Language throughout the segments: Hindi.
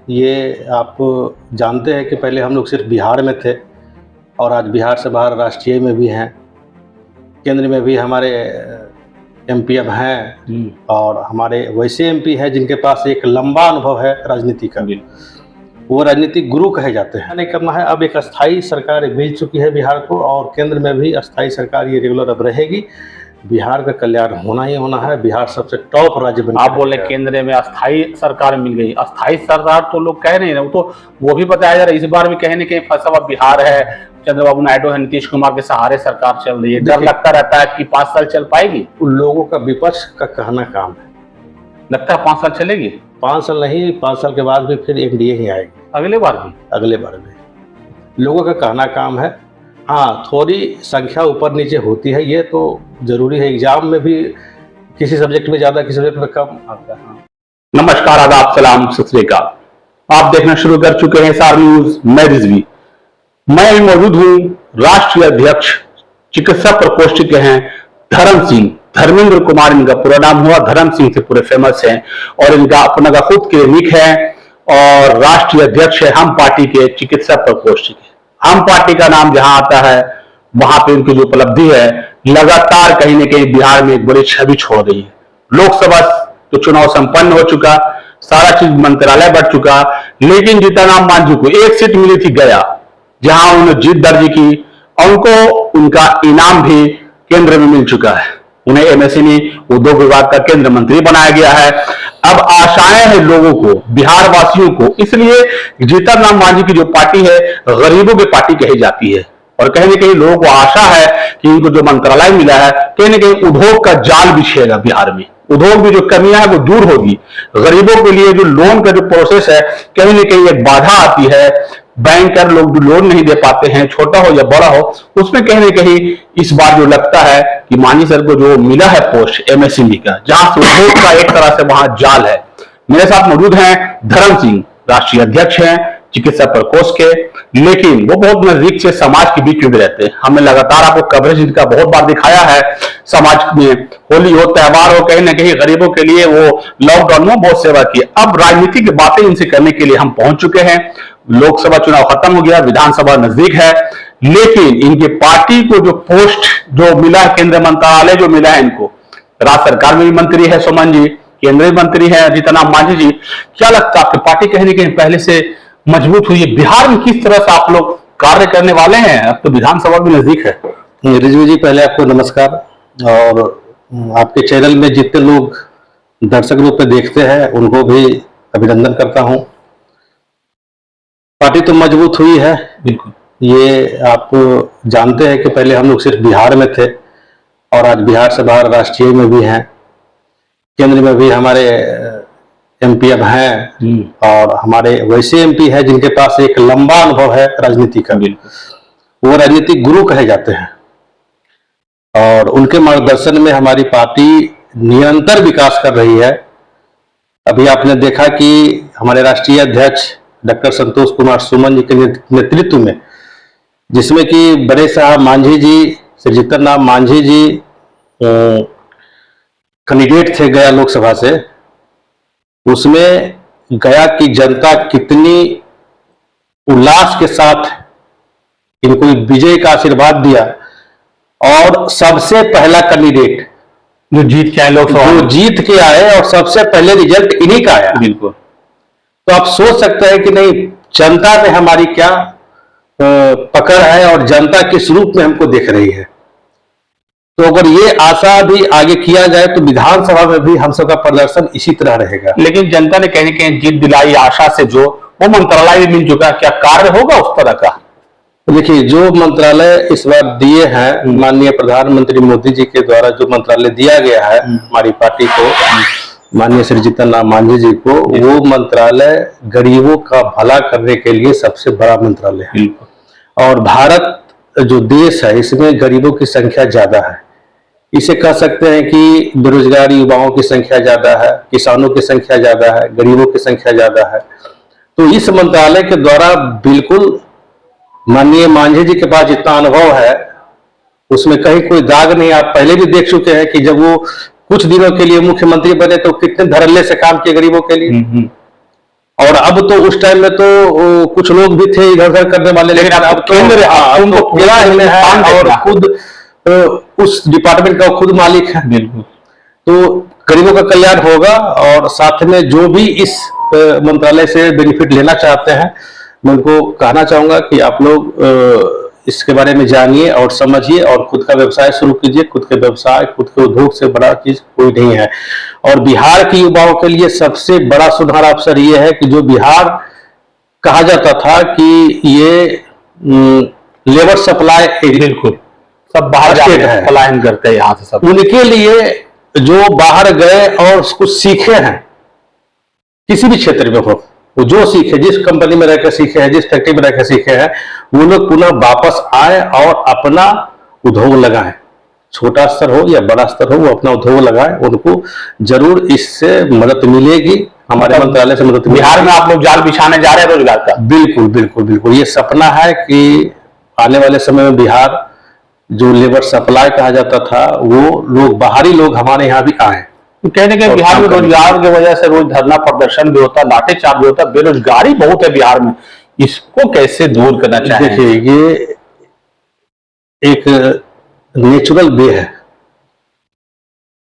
ये आप जानते हैं कि पहले हम लोग सिर्फ बिहार में थे और आज बिहार से बाहर राष्ट्रीय में भी हैं, केंद्र में भी हमारे एमपी अब हैं और हमारे वैसे एमपी हैं जिनके पास एक लंबा अनुभव है राजनीति का। वो राजनीतिक गुरु कहे जाते हैं। नहीं करना है, अब एक अस्थाई सरकार मिल चुकी है बिहार को और केंद्र में भी अस्थाई सरकार ये रेगुलर अब रहेगी। बिहार का कल्याण होना ही होना है। बिहार सबसे टॉप राज्य बन। आप बोले केंद्र में अस्थाई सरकार मिल गई। अस्थाई सरकार तो लोग कह रहे हैं, वो भी बताया जा रहा है। इस बार भी कहीं न कहीं फंसा हुआ बिहार है, चंद्रबाबू नायडू है, नीतीश कुमार के सहारे सरकार चल रही है। डर लगता रहता है कि 5 साल चल पाएगी। उन लोगों का विपक्ष का कहना काम है। लगता है 5 साल चलेगी। 5 साल नहीं, 5 साल के बाद भी फिर एनडीए ही आएगी। अगले बार भी लोगों का कहना काम है। हाँ, थोड़ी संख्या ऊपर नीचे होती है, ये तो जरूरी है। एग्जाम में भी किसी सब्जेक्ट में ज्यादा, किसी सब्जेक्ट में कम आता है। नमस्कार, आदाब, सलाम, सत श्री अकाल। आप देखना शुरू कर चुके हैं स्टार न्यूज। मैं रिजवी, मैं मौजूद हूँ राष्ट्रीय अध्यक्ष चिकित्सा प्रकोष्ठ के हैं धर्म सिंह, धर्मेंद्र कुमार इनका पूरा नाम हुआ। धर्म सिंह से पूरे फेमस हैं और इनका अपना का खुद क्लिनिक है और राष्ट्रीय अध्यक्ष है हम पार्टी के चिकित्सा प्रकोष्ठ के। हम पार्टी का नाम जहां आता है वहां पे उनकी जो उपलब्धि है, लगातार कहीं न कहीं बिहार में एक बड़ी छवि छोड़ रही है। लोकसभा तो चुनाव संपन्न हो चुका, सारा चीज मंत्रालय बढ़ चुका, लेकिन जीतनराम मांझी को एक सीट मिली थी गया, जहां उन्होंने जीत दर्ज की। उनको उनका इनाम भी केंद्र में मिल चुका है। उन्हें एमएसएमई उद्योग विभाग का केंद्र मंत्री बनाया गया है। अब आशाएं हैं लोगों को, बिहार वासियों को, इसलिए जीतनराम मांझी की जो पार्टी है गरीबों की पार्टी कही जाती है और कहीं न कहीं लोगों को आशा है कि इनको जो मंत्रालय मिला है कहीं न कहीं उद्योग का जाल बिछेगा बिहार में। उद्योग में जो कमियां है वो दूर होगी। गरीबों के लिए जो लोन का जो प्रोसेस है कहीं न कहीं एक बाधा आती है। बैंकर लोग जो लोन नहीं दे पाते हैं, छोटा हो या बड़ा हो, उसमें कहीं न कहीं इस बार जो लगता है कि मांझी सर को जो मिला है पोस्ट एमएसएमई का, जहां से उद्योग का एक तरह से वहां जाल है। मेरे साथ मौजूद हैं धर्म सिंह, राष्ट्रीय अध्यक्ष हैं चिकित्सा प्रकोष्ठ के, लेकिन वो बहुत नजदीक से समाज के बीच में भी रहते हैं। हमने लगातार आपको कवरेज इनका बहुत बार दिखाया है। समाज में होली हो, त्योहार हो, कहीं ना कहीं गरीबों के लिए वो लॉकडाउन में बहुत सेवा की। अब राजनीति की बातें इनसे करने के लिए हम पहुंच चुके हैं। लोकसभा चुनाव खत्म हो गया, विधानसभा नजदीक है, लेकिन इनकी पार्टी को जो पोस्ट जो मिला है, केंद्र मंत्रालय जो मिला है इनको, राज्य सरकार में भी मंत्री है सुमन जी, केंद्रीय मंत्री है जीतनराम मांझी जी। क्या लगता है आपकी पार्टी कहीं ना कहीं पहले से मजबूत हुई है? बिहार में किस तरह से आप लोग कार्य करने वाले हैं? अब तो विधानसभा भी नजदीक है। रिजवी जी, पहले आपको नमस्कार और आपके चैनल में जितने लोग दर्शक रूप में देखते हैं उनको भी अभिनंदन करता हूं। पार्टी तो मजबूत हुई है, बिल्कुल। ये आप जानते हैं कि पहले हम लोग सिर्फ बिहार में थे और आज बिहार से बाहर राष्ट्रीय में भी हैं, केंद्र में भी हमारे एमपी अब हैं और हमारे वैसे एमपी हैं जिनके पास एक लंबा अनुभव है राजनीति का। वो राजनीतिक गुरु कहे जाते हैं और उनके मार्गदर्शन में हमारी पार्टी निरंतर विकास कर रही है। अभी आपने देखा कि हमारे राष्ट्रीय अध्यक्ष डॉक्टर संतोष कुमार सुमन जी के नेतृत्व में, जिसमें कि बड़े साहब मांझी जी, श्री जीतनराम मांझी जी कैंडिडेट थे गया लोकसभा से, उसमें गया की जनता कितनी उल्लास के साथ इनको विजय का आशीर्वाद दिया और सबसे पहला कैंडिडेट जो जीत के आए लोकसभा, जो जीत के आए और सबसे पहले रिजल्ट इन्हीं का आया। बिल्कुल। तो आप सोच सकते हैं कि नहीं, जनता में हमारी क्या पकड़ है और जनता किस रूप में हमको देख रही है। तो अगर ये आशा भी आगे किया जाए तो विधानसभा में भी हम सबका प्रदर्शन इसी तरह रहेगा। लेकिन जनता ने कहीं न कहीं जीत दिलाई आशा से, जो वो मंत्रालय भी मिल चुका, क्या कार्य होगा उस तरह का? देखिए, जो मंत्रालय इस बार दिए हैं माननीय प्रधानमंत्री मोदी जी के द्वारा, जो मंत्रालय दिया गया है हमारी पार्टी को, माननीय श्री जीतनराम मांझी जी को, वो मंत्रालय गरीबों का भला करने के लिए सबसे बड़ा मंत्रालय है। और भारत जो देश है इसमें गरीबों की संख्या ज्यादा है। इसे कह सकते हैं कि बेरोजगार युवाओं की संख्या ज्यादा है, किसानों की संख्या ज्यादा है, गरीबों की संख्या ज्यादा है। तो इस मंत्रालय के द्वारा बिल्कुल माननीय मांझी जी के पास जितना अनुभव है उसमें कहीं कोई दाग नहीं। आप पहले भी देख चुके हैं कि जब वो कुछ दिनों के लिए मुख्यमंत्री बने तो कितने धड़ल्ले से काम किए गरीबों के लिए। और अब तो उस टाइम में तो कुछ लोग भी थे इधर उधर करने वाले, लेकिन अब केंद्र उनको पूरा हिल है और खुद उस डिपार्टमेंट का खुद मालिक है। बिल्कुल। तो गरीबों का कल्याण होगा, और साथ में जो भी इस मंत्रालय से बेनिफिट लेना चाहते हैं, मैं उनको कहना चाहूंगा कि आप लोग इसके बारे में जानिए और समझिए और खुद का व्यवसाय शुरू कीजिए। खुद के व्यवसाय, खुद के उद्योग से बड़ा चीज कोई नहीं है। और बिहार के युवाओं के लिए सबसे बड़ा सुधार अवसर ये है कि जो बिहार कहा जाता था कि ये लेबर सप्लाई, बिल्कुल, सब बाहर जाके पलायन करते हैं यहाँ से सब, उनके लिए जो बाहर गए और कुछ सीखे हैं, किसी भी क्षेत्र में हो, वो जो सीखे, जिस कंपनी में रहकर सीखे हैं, जिस फैक्ट्री में रहकर सीखे हैं, वो लोग पुनः वापस आए और अपना उद्योग लगाएं। छोटा स्तर हो या बड़ा स्तर हो, वो अपना उद्योग लगाएं। उनको जरूर इससे मदद मिलेगी, हमारे मंत्रालय से मदद। बिहार में आप लोग जाल बिछाने जा रहे हैं रोजगार का? बिल्कुल बिल्कुल बिल्कुल, ये सपना है कि आने वाले समय में बिहार जो लेबर सप्लाई कहा जाता था, वो लोग, बाहरी लोग हमारे यहाँ भी आए। कहने के बिहार में रोजगार की वजह से रोज धरना प्रदर्शन भी होता, लाठीचार्ज भी होता, बेरोजगारी बहुत है बिहार में, इसको कैसे दूर करना चाहिए? देखिए, ये एक नेचुरल वे है।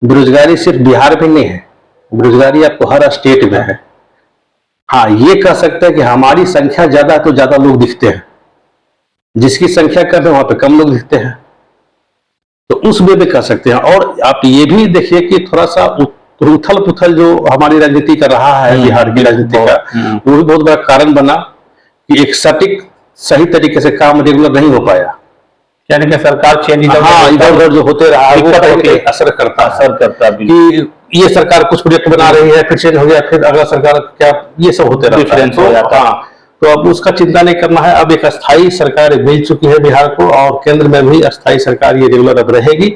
बेरोजगारी सिर्फ बिहार में नहीं है, बेरोजगारी आपको हर स्टेट में है। हाँ, ये कह सकते हैं कि हमारी संख्या ज्यादा है तो ज्यादा लोग दिखते हैं, जिसकी संख्या कम है वहां पे कम लोग दिखते हैं, तो उस वे में कह सकते हैं। और आप ये भी देखिए कि थोड़ा सा उथल पुथल जो हमारी राजनीति का रहा है, बिहार की राजनीति का, वो भी बहुत बड़ा कारण बना कि एक सटीक सही तरीके से काम रेगुलर नहीं हो पाया। यानी कि सरकार चेंज इधर उधर जो होते रहा, असर करता कि ये सरकार कुछ प्रोजेक्ट बना रही है, फिर चेंज हो गया, फिर अगला सरकार क्या, ये सब होते रहता है। तो अब उसका चिंता नहीं करना है। अब एक अस्थायी सरकार मिल चुकी है बिहार को, और केंद्र में भी अस्थायी सरकार ये रेगुलर अब रहेगी।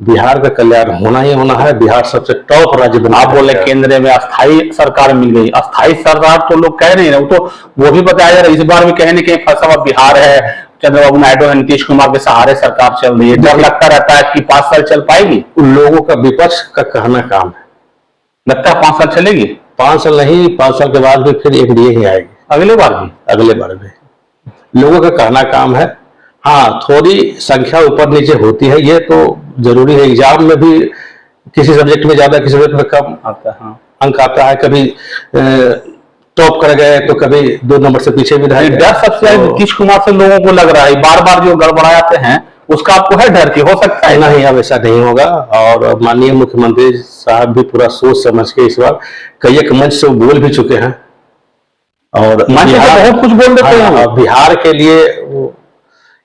बिहार का कल्याण होना ही होना है। बिहार सबसे टॉप राज्य बना। आप बोले केंद्र में अस्थायी सरकार मिल गई, अस्थायी सरकार तो लोग कह नहीं रहे, वो भी बताया जा रहा है। इस बार भी कहने के फंसा हुआ बिहार है, चंद्रबाबू नायडू है, नीतीश कुमार के सहारे सरकार चल रही है। डर लगता रहता है कि 5 साल चल पाएगी। उन लोगों का विपक्ष का कहना काम है। लगता है 5 साल चलेगी? 5 साल नहीं, 5 साल के बाद भी फिर एनडीए ही आएगी। अगले बार भी लोगों का कहना काम है। हाँ, थोड़ी संख्या ऊपर नीचे होती है, ये तो जरूरी है। एग्जाम में भी किसी सब्जेक्ट में ज्यादा, किसी सब्जेक्ट में कम आता है, अंक आता है। कभी टॉप कर गए तो कभी 2 नंबर से पीछे भी रहे। डर सबसे ज्यादा नीतीश कुमार से लोगों को लग रहा है, बार बार जो गड़बड़ाते हैं, उसका आपको है डर कि हो सकता है? नहीं, अब ऐसा नहीं होगा। और माननीय मुख्यमंत्री साहब भी पूरा सोच समझ के इस बार कई एक मंच से बोल भी चुके हैं, और बहुत कुछ बोल देते हैं। बिहार के लिए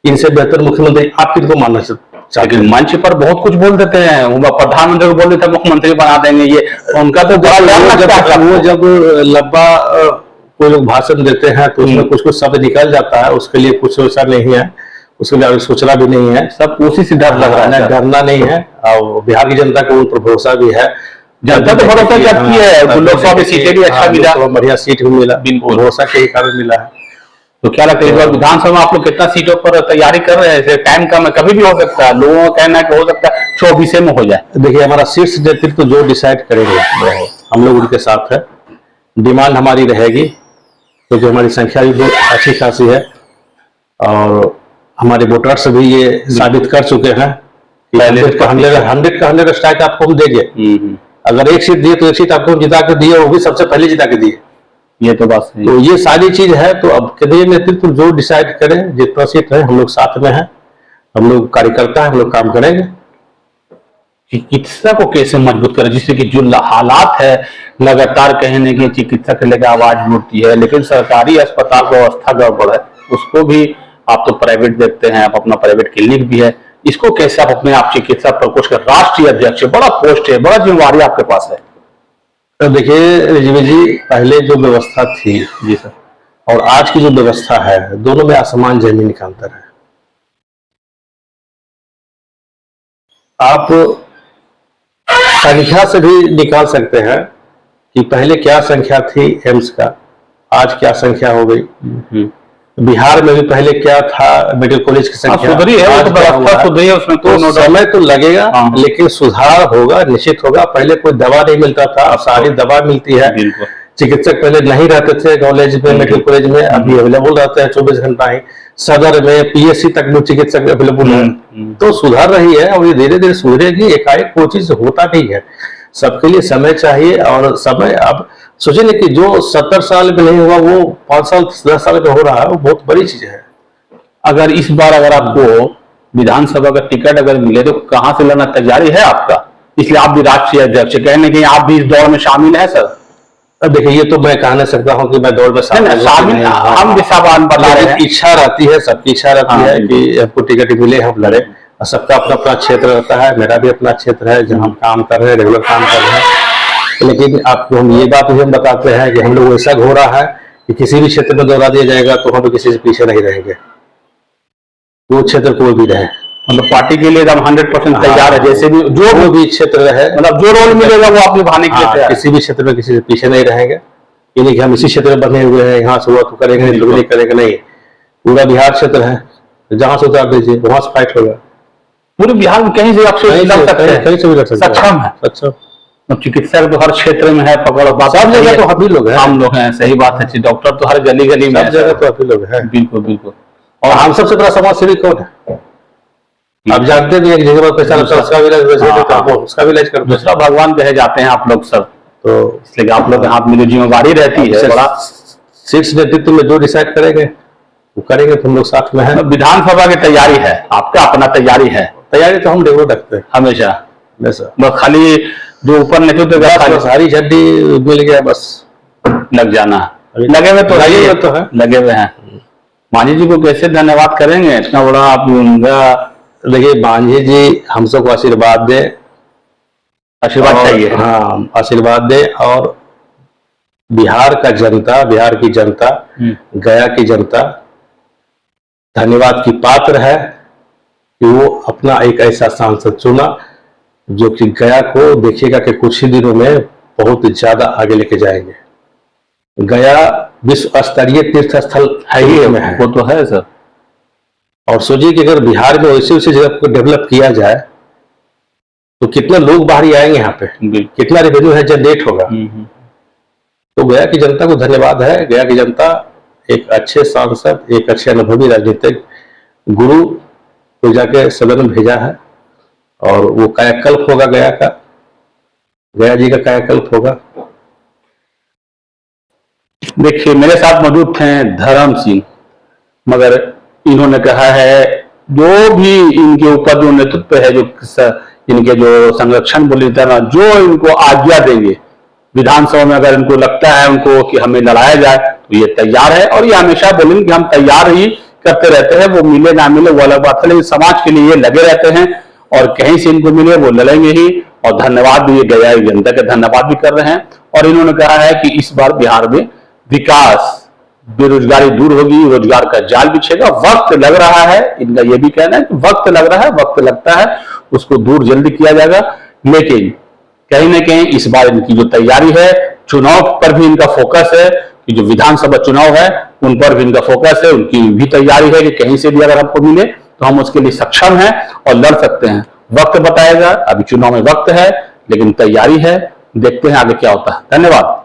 इनसे बेहतर मुख्यमंत्री आप किनको मानना चाहते हैं? मंच पर बहुत कुछ बोल देते हैं। प्रधानमंत्री को बोल देते हैं मुख्यमंत्री बना देंगे, ये उनका तो वो जब लंबा कोई लोग भाषण देते हैं तो उसमें कुछ कुछ शब्द निकल जाता है, उसके लिए कुछ ऐसा नहीं है, उसके लिए सोचना भी नहीं है। सब उसी से डर लग रहा है, डरना नहीं है। और बिहार की जनता को उन पर भरोसा भी है। जनता तो भरोसा करती है, लोकसभा में सीटें भी अच्छा मिला, बढ़िया सीट भी मिला, भरोसा के कारण मिला है। तो क्या लगता है इस बार विधानसभा में आप लोग कितना सीटों पर तैयारी कर रहे हैं? टाइम कम है, कभी भी हो सकता है। लोगों का कहना है कि हो सकता है 24 में हो जाए। देखिए, हमारा शीर्ष नेतृत्व जो डिसाइड करेंगे हम लोग उनके साथ है। डिमांड हमारी रहेगी क्योंकि हमारी संख्या भी बहुत अच्छी खासी है, और हमारे वोटर्स भी ये साबित कर चुके हैं कि 100 का 100 स्ट्राइक आपको हम देंगे। अगर एक सीट दिए तो एक सीट आपको जिता के दिए, वो भी सबसे पहले जिता के दिए। ये तो बात है। तो ये सारी चीज है। तो अब केंद्रीय नेतृत्व जो डिसाइड करे, जितना सीट है, हम लोग साथ में हैं, हम लोग कार्यकर्ता हैं, हम लोग काम करेंगे। चिकित्सा को कैसे मजबूत करें, जिससे कि जो हालात है लगातार कहने की चिकित्सा के लेकर आवाज उठती है, लेकिन सरकारी अस्पताल की व्यवस्था गड़बड़ है। उसको भी आप तो प्राइवेट देखते हैं, आप अपना प्राइवेट क्लिनिक भी है, इसको कैसे आप अपने आप चिकित्सा प्रकोष्ठ के राष्ट्रीय अध्यक्ष, बड़ा पोस्ट है, बड़ा जिम्मेवारी आपके पास है। तो देखिए रिजवी जी, पहले जो व्यवस्था थी जी सर, और आज की जो व्यवस्था है, दोनों में आसमान जमीन का अंतर है। आप संख्या से भी निकाल सकते हैं कि पहले क्या संख्या थी एम्स का, आज क्या संख्या हो गई। बिहार में भी पहले क्या था मेडिकल कॉलेज की संख्या, सुधरी है, वो तो व्यवस्था सुधरी है, उसमें तो समय तो लगेगा, लेकिन सुधार होगा, निश्चित होगा। पहले कोई दवा नहीं मिलता था, अब सारी दवा मिलती है। चिकित्सक पहले नहीं रहते थे कॉलेज में, मेडिकल कॉलेज में, अभी अवेलेबल रहते हैं 24 घंटा ही। सदर में पीएससी तक में चिकित्सक अवेलेबल है। तो सुधार रही है और ये धीरे धीरे सुधरेगी। एकाएक कोई चीज होता नहीं है, सबके लिए समय चाहिए। और समय अब सोचे नहीं कि जो 70 साल में नहीं हुआ वो 5 साल 10 साल में हो रहा है, वो बहुत बड़ी चीज है। अगर इस बार अगर आपको विधानसभा का टिकट अगर मिले तो कहां से लड़ना तैयारी है आपका? इसलिए आप भी राष्ट्रीय अध्यक्ष, कहीं ना कहीं आप भी इस दौड़ में शामिल है सर? अब देखिए, ये तो मैं कह नहीं सकता हूँ कि मैं दौड़ में शामिल हम भी सवाल बता रहे हैं। इच्छा रहती है, सबकी इच्छा रहती है कि हमको टिकट मिले, हम लड़े। और सबका अपना अपना क्षेत्र रहता है, मेरा भी अपना क्षेत्र है जहाँ हम काम कर रहे हैं, रेगुलर काम कर रहे हैं। लेकिन आपको हम ये बात भी हम बताते हैं कि हम लोग ऐसा हो रहा है कि किसी भी क्षेत्र में दौरा दिया जाएगा तो हम किसी से पीछे नहीं रहेंगे, वो क्षेत्र कोई भी रहे। मतलब पार्टी के लिए हम 100% तैयार है, जैसे भी जो भी क्षेत्र रहे, मतलब जो रोल मिलेगा वो आप निभाने के लिए किसी भी क्षेत्र में किसी से पीछे नहीं रहेंगे। ये नहीं कि हम इसी क्षेत्र में बने हुए हैं, यहाँ से हुआ तो करेंगे, नहीं तो नहीं करेंगे, नहीं। पूरा बिहार क्षेत्र है, जहां से उतार दीजिए वहां से फाइट होगा। पूरे बिहार में कहीं से आप लड़ सकते हैं, कहीं से भी लड़ सकते हैं, सक्षम है। सक्षम चिकित्सक तो हर क्षेत्र में है, पकड़ सब जगह तो हम ही लोग हैं, हम लोग हैं, सही बात है। डॉक्टर तो हर गली गली में, सब जगह तो हम ही लोग हैं। बिल्कुल बिल्कुल। और हम सबसे बड़ा समाज सेवी कौन है? आप जानते भी हैं कि जगह पैसा लगता है, उसका भी इलाज कर, दूसरा भगवान कहे जाते हैं आप लोग सब, तो इसलिए आप लोग हाथ में जो जिम्मेवारी रहती है, बड़ा शीर्ष नेतृत्व में जो डिसाइड करेंगे वो करेंगे, तो हम लोग साथ में हैं। विधानसभा की तैयारी है आपका, अपना तैयारी है? तैयारी तो हम रेगुलर रखते हैं हमेशा। बस खाली जो ऊपर नेतृत्व सारी झंडी मिल गया, बस लग जाना। लगे हुए तो है, लगे हुए हैं। मांझी जी को कैसे धन्यवाद करेंगे, इतना बड़ा आप उनका। देखिए, मांझी जी हम सबको आशीर्वाद दे, आशीर्वाद चाहिए। हाँ, आशीर्वाद दे। और बिहार का जनता, बिहार की जनता, गया की जनता धन्यवाद की पात्र है कि वो अपना एक ऐसा सांसद चुना जो कि गया को देखिएगा कि कुछ ही दिनों में बहुत ज्यादा आगे लेके जाएंगे। गया विश्व स्तरीय तीर्थ स्थल है ही में है, वो तो है सर। और सोचिए कि अगर बिहार में वैसे वैसे जगह को डेवलप किया जाए तो कितने लोग बाहर ही आएंगे यहाँ पे, कितना रेवेन्यू है जनरेट होगा। तो गया की जनता को धन्यवाद है। गया की जनता एक अच्छे सांसद, एक अच्छे अनुभवी राजनीतिक गुरु को जाके सदन में भेजा है, और वो कायाकल्प होगा गया का, गया जी का कायाकल्प होगा। देखिए, मेरे साथ मौजूद थे धर्म सिंह, मगर इन्होंने कहा है जो भी इनके ऊपर जो नेतृत्व है, जो इनके जो संरक्षण बोले ना, जो इनको आज्ञा देंगे विधानसभा में, अगर इनको लगता है उनको कि हमें लड़ाया जाए तो ये तैयार है। और ये हमेशा बोलेंगे कि हम तैयार ही करते रहते हैं, वो मिले ना मिले वो अलग बात है, लेकिन समाज के लिए ये लगे रहते हैं और कहीं से इनको मिले वो लड़ेंगे ही। और धन्यवाद भी गया जनता का धन्यवाद भी कर रहे हैं। और इन्होंने कहा है कि इस बार बिहार में विकास, बेरोजगारी दूर होगी, रोजगार का जाल बिछेगा। वक्त लग रहा है, इनका यह भी कहना है कि वक्त लग रहा है, वक्त लगता है, उसको दूर जल्दी किया जाएगा। लेकिन कहीं ना कहीं इस बार इनकी जो तैयारी है, चुनाव पर भी इनका फोकस है कि जो विधानसभा चुनाव है उन पर भी इनका फोकस है, उनकी भी तैयारी है कि कहीं से भी अगर हमको मिले तो हम उसके लिए सक्षम हैं और लड़ सकते हैं। वक्त बताएगा, अभी चुनाव में वक्त है, लेकिन तैयारी है। देखते हैं आगे क्या होता है। धन्यवाद।